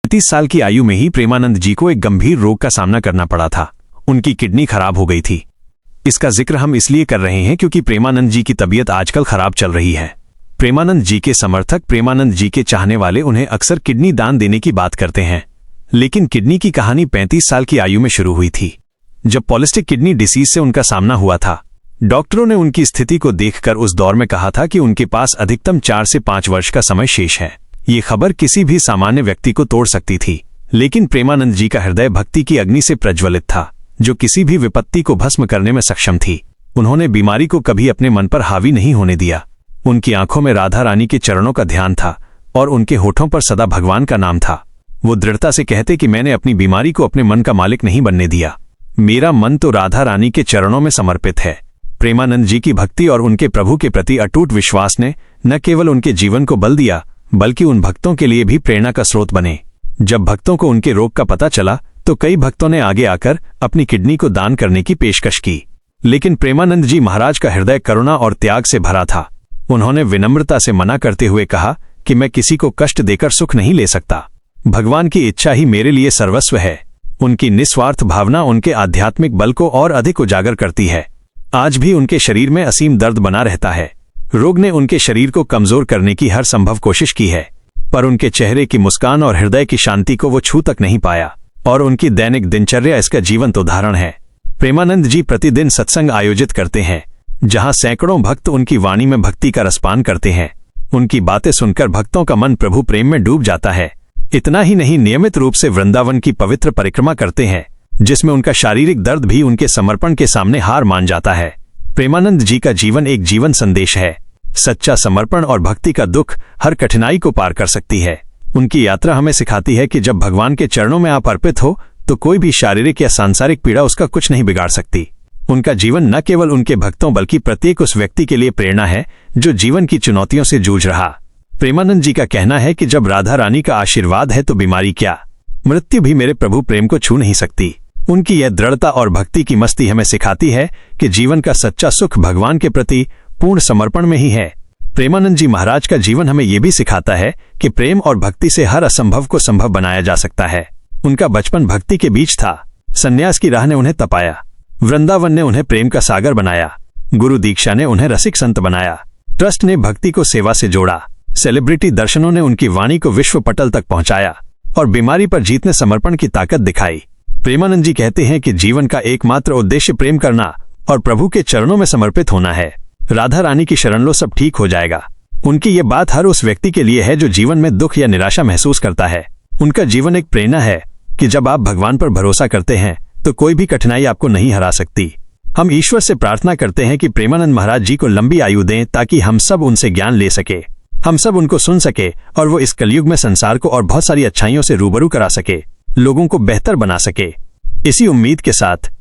35 साल की आयु में ही प्रेमानंद जी को एक गंभीर रोग का सामना करना पड़ा था। उनकी किडनी खराब हो गई थी। इसका जिक्र हम इसलिए कर रहे हैं क्योंकि प्रेमानंद जी की तबीयत आजकल खराब चल रही है। प्रेमानंद जी के समर्थक, प्रेमानंद जी के चाहने वाले उन्हें अक्सर किडनी दान देने की बात करते हैं, लेकिन किडनी की कहानी 35 साल की आयु में शुरू हुई थी, जब पॉलिस्टिक किडनी डिसीज से उनका सामना हुआ था। डॉक्टरों ने उनकी स्थिति को देखकर उस दौर में कहा था कि उनके पास अधिकतम 4 से 5 वर्ष का समय शेष है। ये खबर किसी भी सामान्य व्यक्ति को तोड़ सकती थी, लेकिन प्रेमानंद जी का हृदय भक्ति की अग्नि से प्रज्वलित था, जो किसी भी विपत्ति को भस्म करने में सक्षम थी। उन्होंने बीमारी को कभी अपने मन पर हावी नहीं होने दिया। उनकी आंखों में राधा रानी के चरणों का ध्यान था और उनके होठों पर सदा भगवान का नाम था। वो दृढ़ता से कहते कि मैंने अपनी बीमारी को अपने मन का मालिक नहीं बनने दिया। मेरा मन तो राधा रानी के चरणों में समर्पित है। प्रेमानंद जी की भक्ति और उनके प्रभु के प्रति अटूट विश्वास ने न केवल उनके जीवन को बल दिया, बल्कि उन भक्तों के लिए भी प्रेरणा का स्रोत बने। जब भक्तों को उनके रोग का पता चला तो कई भक्तों ने आगे आकर अपनी किडनी को दान करने की पेशकश की, लेकिन प्रेमानंद जी महाराज का हृदय करुणा और त्याग से भरा था। उन्होंने विनम्रता से मना करते हुए कहा कि मैं किसी को कष्ट देकर सुख नहीं ले सकता। भगवान की इच्छा ही मेरे लिए सर्वस्व है। उनकी निस्वार्थ भावना उनके आध्यात्मिक बल को और अधिक उजागर करती है। आज भी उनके शरीर में असीम दर्द बना रहता है। रोग ने उनके शरीर को कमजोर करने की हर संभव कोशिश की है, पर उनके चेहरे की मुस्कान और हृदय की शांति को वो छू तक नहीं पाया, और उनकी दैनिक दिनचर्या इसका जीवंत उदाहरण है। प्रेमानंद जी प्रतिदिन सत्संग आयोजित करते हैं, जहां सैकड़ों भक्त उनकी वाणी में भक्ति का रसपान करते हैं। उनकी बातें सुनकर भक्तों का मन प्रभु प्रेम में डूब जाता है। इतना ही नहीं, नियमित रूप से वृंदावन की पवित्र परिक्रमा करते हैं, जिसमें उनका शारीरिक दर्द भी उनके समर्पण के सामने हार मान जाता है। प्रेमानंद जी का जीवन एक जीवन संदेश है। सच्चा समर्पण और भक्ति का दुख हर कठिनाई को पार कर सकती है। उनकी यात्रा हमें सिखाती है कि जब भगवान के चरणों में आप अर्पित हो तो कोई भी शारीरिक या सांसारिक पीड़ा उसका कुछ नहीं बिगाड़ सकती। उनका जीवन न केवल उनके भक्तों बल्कि प्रत्येक उस व्यक्ति के लिए प्रेरणा है जो जीवन की चुनौतियों से जूझ रहा। प्रेमानंद जी का कहना है कि जब राधा रानी का आशीर्वाद है तो बीमारी क्या, मृत्यु भी मेरे प्रभु प्रेम को छू नहीं सकती। उनकी यह दृढ़ता और भक्ति की मस्ती हमें सिखाती है कि जीवन का सच्चा सुख भगवान के प्रति पूर्ण समर्पण में ही है। प्रेमानंद जी महाराज का जीवन हमें यह भी सिखाता है कि प्रेम और भक्ति से हर असंभव को संभव बनाया जा सकता है। उनका बचपन भक्ति के बीच था। संन्यास की राह ने उन्हें तपाया, वृंदावन ने उन्हें प्रेम का सागर बनाया, गुरु दीक्षा ने उन्हें रसिक संत बनाया, ट्रस्ट ने भक्ति को सेवा से जोड़ा, सेलिब्रिटी दर्शनों ने उनकी वाणी को विश्व पटल तक पहुंचाया, और बीमारी पर जीत ने समर्पण की ताकत दिखाई। प्रेमानंद जी कहते हैं कि जीवन का एकमात्र उद्देश्य प्रेम करना और प्रभु के चरणों में समर्पित होना है। राधा रानी की शरण लो, सब ठीक हो जाएगा। उनकी ये बात हर उस व्यक्ति के लिए है जो जीवन में दुख या निराशा महसूस करता है। उनका जीवन एक प्रेरणा है कि जब आप भगवान पर भरोसा करते हैं तो कोई भी कठिनाई आपको नहीं हरा सकती। हम ईश्वर से प्रार्थना करते हैं कि प्रेमानंद महाराज जी को लंबी आयु दें ताकि हम सब उनसे ज्ञान ले सके, हम सब उनको सुन सके और वो इस कलयुग में संसार को और बहुत सारी अच्छाइयों से रूबरू करा सके, लोगों को बेहतर बना सके। इसी उम्मीद के साथ